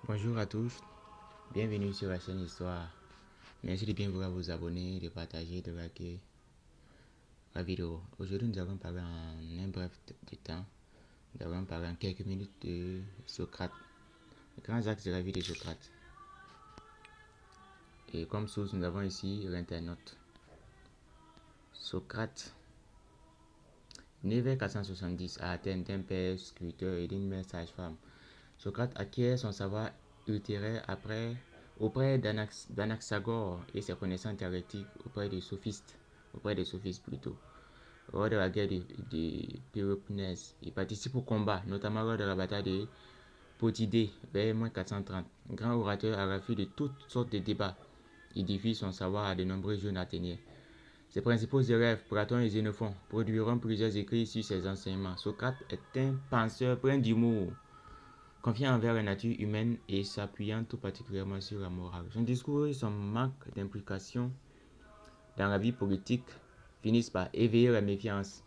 Bonjour à tous, bienvenue sur la chaîne Histoire. Merci de bien vouloir vous abonner, de partager, de liker la vidéo. Aujourd'hui, nous allons parler en un bref de temps. Nous allons parler en quelques minutes de Socrate, les grands axes de la vie de Socrate. Et comme source, nous avons ici l'internaute. Socrate, né vers 470 à Athènes d'un père sculpteur et d'une mère sage-femme. Socrate acquiert son savoir littéraire auprès d'Anaxagore et ses connaissances dialectiques auprès des sophistes plutôt. Lors de la guerre de Péloponnèse, il participe au combat, notamment lors de la bataille de Potidée vers 430. Grand orateur à l'affût de toutes sortes de débats, il diffuse son savoir à de nombreux jeunes Athéniens. Ses principaux élèves, Platon et Xénophon, produiront plusieurs écrits sur ses enseignements. Socrate est un penseur plein d'humour, confiant envers la nature humaine et s'appuyant tout particulièrement sur la morale. Son discours et son manque d'implication dans la vie politique finissent par éveiller la méfiance.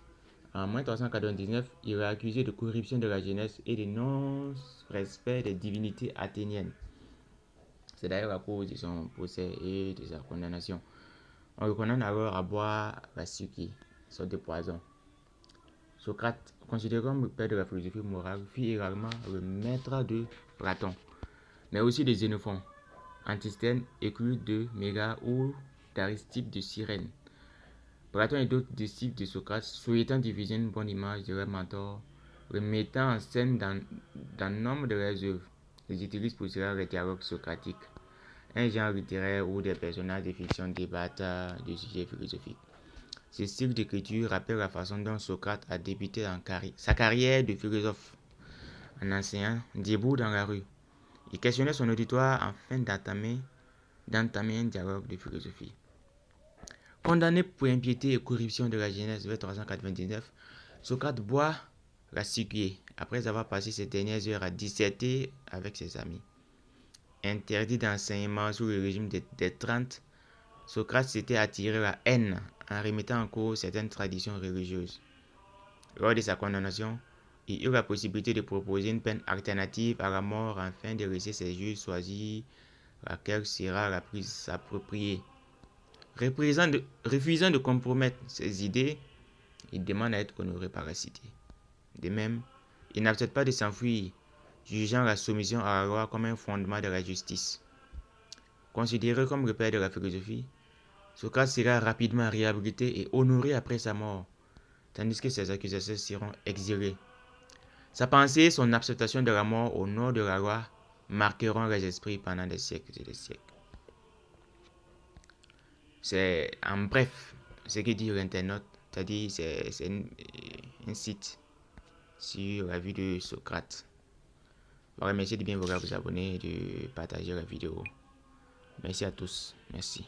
En 399, il est accusé de corruption de la jeunesse et de non-respect des divinités athéniennes. C'est d'ailleurs la cause de son procès et de sa condamnation. On le condamne alors à boire la sucre, sorte de poison. Socrate, considéré comme le père de la philosophie morale, fut également le maître de Platon, mais aussi de Xénophon, Antisthène, Euclide de Mégare ou d'Aristippe de Cyrène. Platon et d'autres disciples de Socrate, souhaitant diffuser une bonne image de leur mentor, le mettant en scène dans nombre de leurs œuvres. Ils utilisent pour cela les dialogues socratiques, un genre littéraire où des personnages de fiction débattent de sujets philosophiques. Ce style d'écriture rappelle la façon dont Socrate a débuté sa carrière de philosophe, en enseignant debout dans la rue. Il questionnait son auditoire afin d'entamer un dialogue de philosophie. Condamné pour impiété et corruption de la jeunesse vers 399, Socrate boit la ciguë après avoir passé ses dernières heures à disserter avec ses amis. Interdit d'enseignement sous le régime des 30, Socrate s'était attiré la haine en remettant en cause certaines traditions religieuses. Lors de sa condamnation, il eut la possibilité de proposer une peine alternative à la mort afin de laisser ses juges choisir laquelle sera la plus appropriée. Refusant de compromettre ses idées, il demande à être honoré par la cité. De même, il n'accepte pas de s'enfuir, jugeant la soumission à la loi comme un fondement de la justice. Considéré comme le père de la philosophie, Socrate sera rapidement réhabilité et honoré après sa mort, tandis que ses accusateurs seront exilés. Sa pensée et son acceptation de la mort au nom de la loi marqueront les esprits pendant des siècles et des siècles. C'est en bref ce que dit l'internaute, c'est-à-dire c'est un site sur la vie de Socrate. Voilà, merci de bien vouloir vous abonner et de partager la vidéo. Merci à tous. Merci.